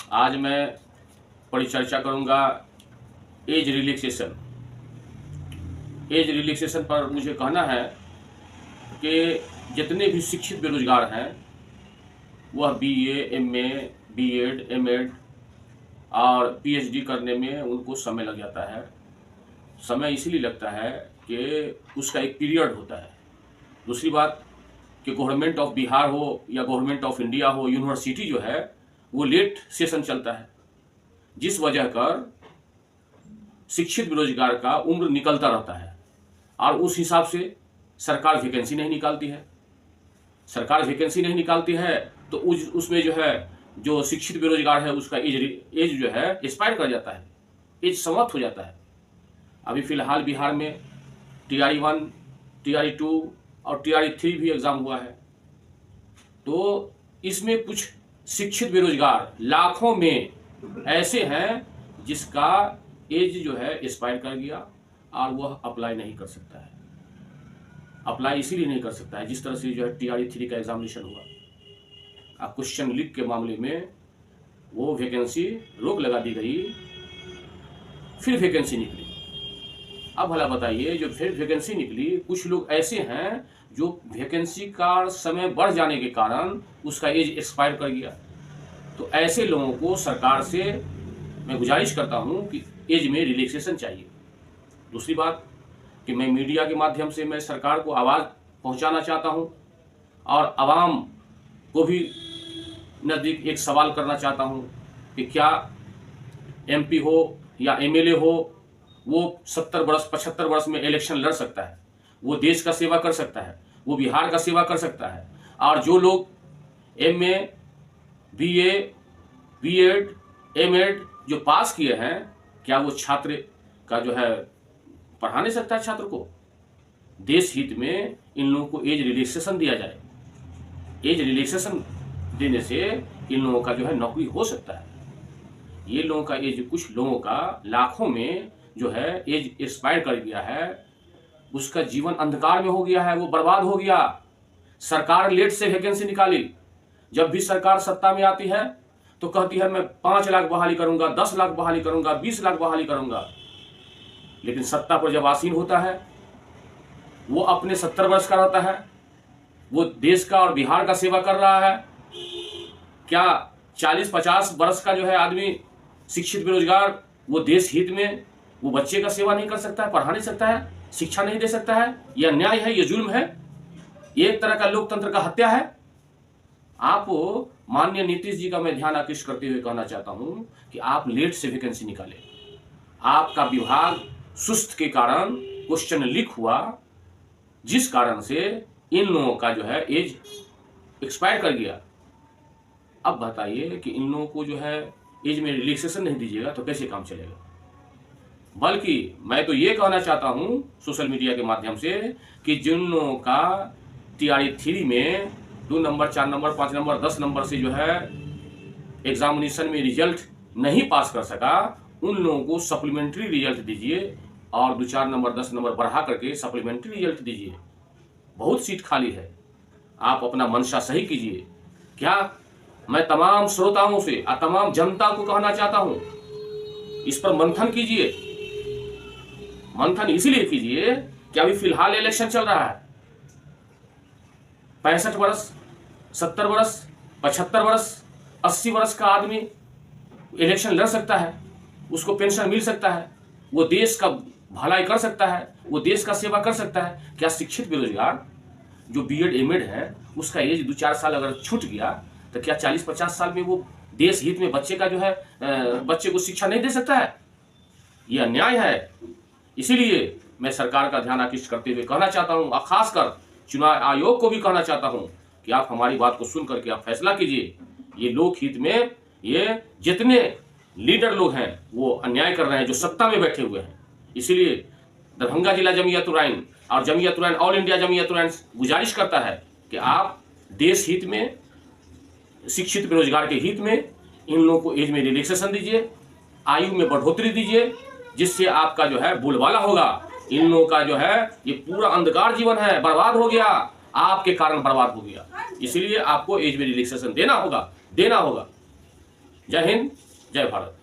आज मैं परिचर्चा करूंगा एज रिलैक्सेशन। एज रिलैक्सेशन पर मुझे कहना है कि जितने भी शिक्षित बेरोजगार हैं वह बीए, एमए, बीएड, एमएड और पीएचडी करने में उनको समय लग जाता है। समय इसलिए लगता है कि उसका एक पीरियड होता है। दूसरी बात कि गवर्नमेंट ऑफ बिहार हो या गवर्नमेंट ऑफ इंडिया हो, यूनिवर्सिटी जो है वो लेट सेशन चलता है, जिस वजह कर शिक्षित बेरोजगार का उम्र निकलता रहता है और उस हिसाब से सरकार वैकेंसी नहीं निकालती है। सरकार वैकेंसी नहीं निकालती है तो उसमें जो है जो शिक्षित बेरोजगार है उसका एज जो है एक्सपायर कर जाता है, एज समाप्त हो जाता है। अभी फिलहाल बिहार में TRE 1, TRE 2 और TRE 3 भी एग्ज़ाम हुआ है। तो इसमें कुछ शिक्षित बेरोजगार लाखों में ऐसे हैं जिसका एज जो है एक्सपायर कर गया और वह अप्लाई नहीं कर सकता है। अप्लाई इसीलिए नहीं कर सकता है जिस तरह से जो है TRE 3 का एग्जामिनेशन हुआ, अब क्वेश्चन लीक के मामले में वो वैकेंसी रोक लगा दी गई, फिर वैकेंसी निकली। अब भला बताइए, जो फिर वैकेंसी निकली, कुछ लोग ऐसे हैं जो वैकेंसी का समय बढ़ जाने के कारण उसका एज एक्सपायर कर गया। तो ऐसे लोगों को सरकार से मैं गुजारिश करता हूं कि एज में रिलैक्सेशन चाहिए। दूसरी बात कि मैं मीडिया के माध्यम से मैं सरकार को आवाज़ पहुंचाना चाहता हूं और आवाम को भी नज़दीक एक सवाल करना चाहता हूं कि क्या MP हो या MLA हो वो 70 वर्ष 75 वर्ष में इलेक्शन लड़ सकता है? वो देश का सेवा कर सकता है, वो बिहार का सेवा कर सकता है। और जो लोग MA, BA, BEd, MEd जो पास किए हैं, क्या वो छात्र का जो है पढ़ा नहीं सकता है छात्र को? देश हित में इन लोगों को एज रिलैक्सेशन दिया जाए। एज रिलैक्सेशन देने से इन लोगों का जो है नौकरी हो सकता है। ये लोगों का एज, कुछ लोगों का लाखों में जो है एज एक्सपायर कर गया है, उसका जीवन अंधकार में हो गया है, वो बर्बाद हो गया। सरकार लेट से वैकेंसी निकाली। जब भी सरकार सत्ता में आती है तो कहती है मैं 5 लाख बहाली करूंगा, 10 लाख बहाली करूंगा, 20 लाख बहाली करूंगा। लेकिन सत्ता पर जब आसीन होता है वो अपने 70 वर्ष का रहता है, वो देश का और बिहार का सेवा कर रहा है। क्या 40-50 वर्ष का जो है आदमी शिक्षित बेरोजगार वो देश हित में वो बच्चे का सेवा नहीं कर सकता है, पढ़ा नहीं सकता है, शिक्षा नहीं दे सकता है? यह अन्याय है, यह जुल्म है, ये एक तरह का लोकतंत्र का हत्या है। आप माननीय नीतीश जी का मैं ध्यान आकृष्ट करते हुए कहना चाहता हूं कि आप लेट से वैकेंसी निकालें। आपका विभाग सुस्त के कारण क्वेश्चन लीक हुआ, जिस कारण से इन लोगों का जो है एज एक्सपायर कर गया। अब बताइए कि इन लोगों को जो है एज में रिलैक्सेशन नहीं दीजिएगा तो कैसे काम चलेगा? बल्कि मैं तो ये कहना चाहता हूं सोशल मीडिया के माध्यम से कि जिन लोगों का TRE 3 में 2 नंबर, 4 नंबर, 5 नंबर, 10 नंबर से जो है एग्जामिनेशन में रिजल्ट नहीं पास कर सका, उन लोगों को सप्लीमेंट्री रिजल्ट दीजिए और 2-4 नंबर, 10 नंबर बढ़ा करके सप्लीमेंट्री रिजल्ट दीजिए। बहुत सीट खाली है, आप अपना मंशा सही कीजिए। क्या मैं तमाम श्रोताओं से और तमाम जनता को कहना चाहता हूं, इस पर मंथन कीजिए। मंथन इसीलिए कीजिए कि अभी फिलहाल इलेक्शन चल रहा है। 65 वर्ष, 70 वर्ष, 75 वर्ष, 80 वर्ष का आदमी इलेक्शन लड़ सकता है, उसको पेंशन मिल सकता है, वो देश का भलाई कर सकता है, वो देश का सेवा कर सकता है। क्या शिक्षित बेरोजगार जो BEd, MEd है उसका एज 2-4 साल अगर छूट गया तो क्या 40-50 साल में वो देश हित में बच्चे का जो है बच्चे को शिक्षा नहीं दे सकता है? यह अन्याय है। इसीलिए मैं सरकार का ध्यान आकृष्ट करते हुए कहना चाहता हूं और खासकर चुनाव आयोग को भी कहना चाहता हूं कि आप हमारी बात को सुन करके आप फैसला कीजिए। ये लोक हित में ये जितने लीडर लोग हैं वो अन्याय कर रहे हैं जो सत्ता में बैठे हुए हैं। इसीलिए दरभंगा जिला जमीयत उलमा और जमीयत उलमा ऑल इंडिया जमीयत उलमा गुजारिश करता है कि आप देश हित में, शिक्षित बेरोजगार के हित में इन लोगों को एज में रिलैक्सेशन दीजिए, आयु में बढ़ोतरी दीजिए, जिससे आपका जो है बोलबाला होगा। इन लोगों का जो है ये पूरा अंधकार जीवन है, बर्बाद हो गया, आपके कारण बर्बाद हो गया। इसलिए आपको एज में रिलैक्सेशन देना होगा। जय हिंद, जय भारत।